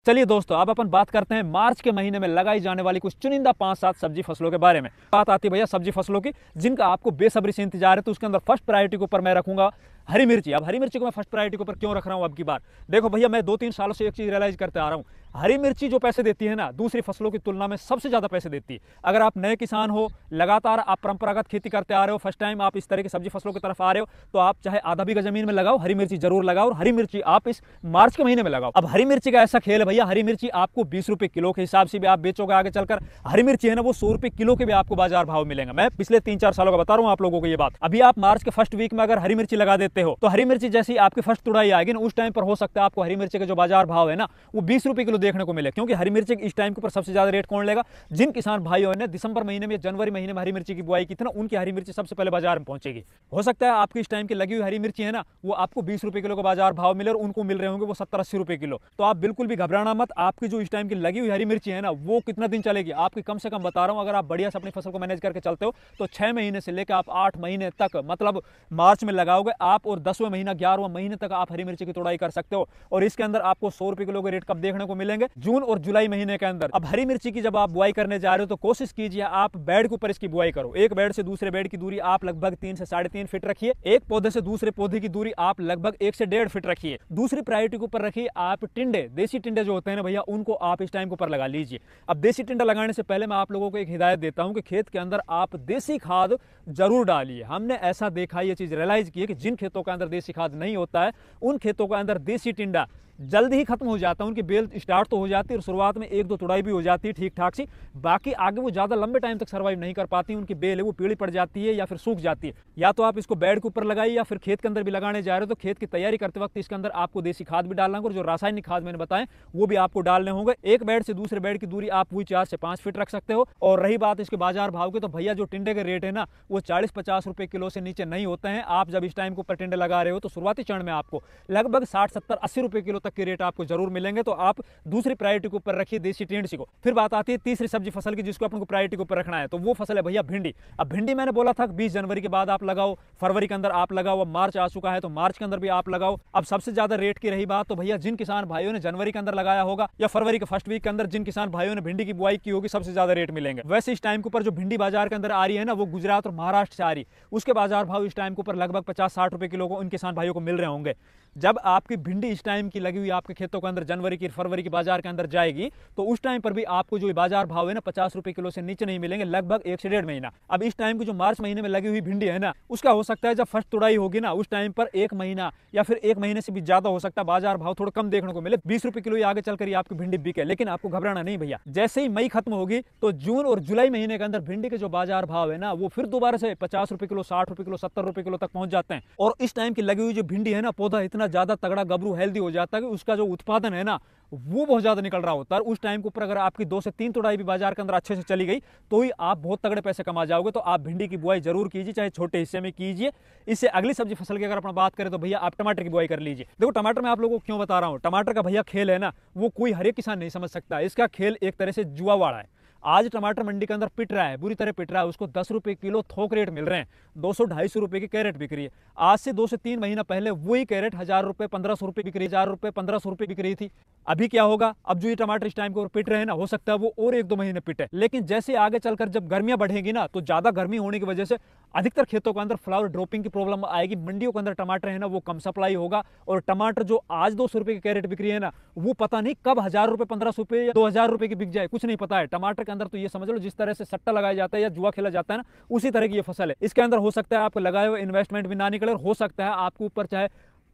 चलिए दोस्तों, अब अपन बात करते हैं मार्च के महीने में लगाई जाने वाली कुछ चुनिंदा 5-7 सब्जी फसलों के बारे में। बात आती है भैया सब्जी फसलों की, जिनका आपको बेसब्री से इंतजार है। तो उसके अंदर फर्स्ट प्रायोरिटी के ऊपर मैं रखूंगा हरी मिर्ची। अब हरी मिर्ची को मैं फर्स्ट प्रायोरिटी के ऊपर क्यों रख रहा हूं अब की बार, देखो भैया, मैं 2-3 सालों से एक चीज रियलाइज करते आ रहा हूं, हरी मिर्ची जो पैसे देती है ना, दूसरी फसलों की तुलना में सबसे ज्यादा पैसे देती है। अगर आप नए किसान हो, लगातार आप परंपरागत खेती करते आ रहे हो, फर्स्ट टाइम आप इस तरह की सब्जी फसलों की तरफ आ रहे हो, तो आप चाहे आधा बीघा जमीन में लगाओ, हरी मिर्ची जरूर लगाओ। और हरी मिर्ची आप इस मार्च के महीने में लगाओ। अब हरी मिर्ची का ऐसा खेल है भैया, हरी मिर्ची आपको 20 रुपए किलो के हिसाब से भी आप बेचोगे आगे चलकर। हरी मिर्ची है ना, वो 100 रुपए किलो के भी आपको बाजार भाव मिलेंगे। मैं पिछले 3-4 सालों का बता रहा हूं आप लोगों को ये बात। अभी आप मार्च के फर्स्ट वीक में अगर हरी मिर्ची लगा देते हो, तो हरी मिर्ची जैसी आपकी फर्स्ट तुड़ाई आएगी ना, उस टाइम पर हो सकता है आपको हरी मिर्ची का जो बाजार भाव है ना, वो 20 रुपए किलो देखने को मिले। क्योंकि हरी मिर्ची इस टाइम के ऊपर सबसे ज्यादा रेट कौन लेगा? जिन किसान भाइयों ने दिसंबर महीने में, जनवरी महीने में हरी मिर्ची की बुआई की थी ना, उनकी हरी मिर्ची सबसे पहले बाजार में पहुंचेगी। हो सकता है आपकी इस टाइम की लगी हुई हरी मिर्ची है ना, वो आपको 20 रुपए किलो का बाजार भाव मिले और उनको मिल रहे होंगे वो 70-80 रुपए किलो। तो आप बिल्कुल भी घबराना मत। आपकी जो इस टाइम की लगी हुई हरी मिर्ची है ना, वो कितना दिन चलेगी आपकी, कम से कम बता रहा हूं, अगर आप बढ़िया से अपनी फसल को मैनेज करके चलते हो, तो 6 महीने से लेकर आप 8 महीने तक, मतलब मार्च में लगाओगे आप और 10वें महीना 11वें महीने तक आप हरी मिर्ची की तुड़ाई कर सकते हो। और इसके अंदर आपको 100 रुपए किलो के रेट कब देखने को मिलेंगे? जून और जुलाई महीने के अंदर। अब हरी मिर्ची की जब आप बुआई करने जा रहे हो, तो कोशिश कीजिए आप बेड के ऊपर इसकी बुआई करो। एक बेड से दूसरे बेड की दूरी आप लगभग 3 से 3.5 फीट रखिए। एक पौधे से दूसरे पौधे की दूरी आप लगभग 1 से 1.5 फीट रखिए। दूसरी प्रायोरिटी के ऊपर रखिए आप टिंडे, देसी टिंडे जो होते हैं ना भैया, उनको आप इस टाइम के ऊपर लगा लीजिए। अब देसी टिंडा लगाने से पहले मैं आप लोगों को एक हिदायत देता हूं कि खेत के अंदर आप देसी खाद जरूर डालिए। हमने ऐसा देखा, ये चीज रियलाइज की है कि जिन खेतों के अंदर देसी खाद नहीं होता है, उन खेतों के अंदर देसी टिंडा जल्द ही खत्म हो जाता है। उनकी बेल स्टार्ट तो हो जाती है और शुरुआत में 1-2 तुड़ाई भी हो जाती है ठीक ठाक सी, बाकी आगे वो ज्यादा लंबे टाइम तक सर्वाइव नहीं कर पाती। उनकी बेल है वो पीली पड़ जाती है या फिर सूख जाती है। या तो आप इसको बेड के ऊपर लगाइए, या फिर खेत के अंदर भी लगाने जा रहे हो, तो खेत की तैयारी करते वक्त इसके अंदर आपको देसी खाद भी डालना होगा और जो रासायनिक खाद मैंने बताए वो भी आपको डालने होंगे। एक बेड से दूसरे बेड की दूरी आप वही 4 से 5 फीट रख सकते हो। और रही बात इसके बाजार भाव की, तो भैया जो टिंडे के रेट है ना, वो 40-50 रुपए किलो से नीचे नहीं होते हैं। आप जब इस टाइम के ऊपर टिंडे लगा रहे हो, तो शुरुआती चरण में आपको लगभग 60-70-80 रुपए किलो तक के रेट आपको जरूर मिलेंगे। तो आप दूसरी प्रायोरिटी के ऊपर रखिए देसी टिंडे को। फिर बात आती है तीसरी सब्जी फसल की, जिसको अपन को प्रायोरिटी के ऊपर रखना है, तो वो फसल है भैया भिंडी। अब भिंडी मैंने बोला था 20 जनवरी के बाद आप लगाओ, फरवरी के अंदर आप लगाओ। अब मार्च आ चुका है, तो मार्च के अंदर भी आप लगाओ। अब सबसे ज्यादा रेट की रही बात, तो भैया जिन किसान भाइयों ने जनवरी के अंदर लगाया होगा या फरवरी के फर्स्ट वीक के अंदर जिन किसान भाइयों ने भिंडी की बुआई की होगी, सबसे ज्यादा रेट मिलेंगे। वैसे इस टाइम के ऊपर जो भिंडी बाजार के अंदर आ रही है ना, वो गुजरात और महाराष्ट्र से आ रही, उसके बाजार भाव इस टाइम के ऊपर लगभग 50-60 रुपए किलो को उन किसान भाइयों को मिल रहे होंगे। जब आपकी भिंडी इस टाइम की लगी हुई आपके खेतों के अंदर जनवरी की, फरवरी की बाजार के अंदर जाएगी, तो उस टाइम पर भी आपको जो बाजार भाव है ना, 50 रुपए किलो से नीचे नहीं मिलेंगे, लगभग 1 से 1.5 महीना। अब इस टाइम की जो मार्च महीने में लगी हुई भिंडी है ना, उसका हो सकता है जब फर्स्ट तुड़ाई होगी ना, उस टाइम पर 1 महीना या फिर 1 महीने से भी ज्यादा हो सकता है बाजार भाव थोड़ा कम देखने को मिले, 20 रुपए किलो आगे चलकर आपकी भिंडी बिके। लेकिन आपको घबराना नहीं भैया, जैसे ही मई खत्म होगी, तो जून और जुलाई महीने के अंदर भिंडी के जो बाजार भाव है ना, वो फिर दोबारा से 50 रुपए किलो, 60 रुपए किलो, 70 रुपए किलो तक पहुंच जाते हैं। और इस टाइम की लगी हुई जो भिंडी है ना, पौधा इतना ज्यादा तगड़ा गबरू हेल्दी हो जाता है कि उसका जो उत्पादन है ना, वो बहुत ज्यादा निकल रहा होता है। उस टाइम के ऊपर अगर आपकी 2 से 3 तुड़ाई भी बाजार के अंदर अच्छे से चली गई, तो ही आप बहुत तगड़े पैसे कमा जाओगे। तो आप भिंडी की बुआई जरूर कीजिए, चाहे छोटे हिस्से में कीजिए। इससे अगली सब्जी फसल की अगर अपन बात करें, तो भैया आप टमाटर की बुआई कर लीजिए। देखो टमाटर में आप लोगों को क्यों बता रहा हूं, टमाटर का भैया खेल है ना, वो कोई हर एक किसान नहीं समझ सकता। इसका खेल एक तरह से जुआ वाला है। आज टमाटर मंडी के अंदर पिट रहा है, बुरी तरह पिट रहा है, उसको 10 रुपए किलो थोक रेट मिल रहे हैं, 200-250 रुपए की कैरेट बिक रही है। आज से 2 से 3 महीना पहले वही कैरेट 1000 रुपए, 1500 रुपए बिक रही, 1000 रुपए, 1500 रुपए बिक रही थी। अभी क्या होगा? अब जो ये टमाटर इस टाइम के ऊपर पिट रहे हैं ना, हो सकता है वो और 1-2 महीने पिटे। लेकिन जैसे आगे चलकर जब गर्मियां बढ़ेगी ना, तो ज्यादा गर्मी होने की वजह से अधिकतर खेतों के अंदर फ्लावर ड्रॉपिंग की प्रॉब्लम आएगी। मंडियों के अंदर टमाटर है ना, वो कम सप्लाई होगा। और टमाटर जो आज 200 रुपए की कैरेट बिक रही है ना, वो पता नहीं कब 1000 रुपए, 1500 रुपए या 2000 रुपए की बिक जाए, कुछ नहीं पता है। टमाटर के अंदर तो ये समझ लो, जिस तरह से सट्टा लगाया जाता है या जुआ खेला जाता है ना, उसी तरह की ये फसल है। इसके अंदर हो सकता है आप लगाए हुए इन्वेस्टमेंट भी ना निकले, और हो सकता है आपके ऊपर चाहे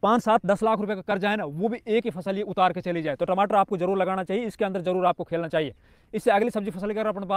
5-7-10 लाख रुपए का कर्जा है ना, वो भी एक ही फसल ही उतार के चली जाए। तो टमाटर आपको जरूर लगाना चाहिए, इसके अंदर जरूर आपको खेलना चाहिए। इससे अगली सब्जी फसल की अगर अपन बात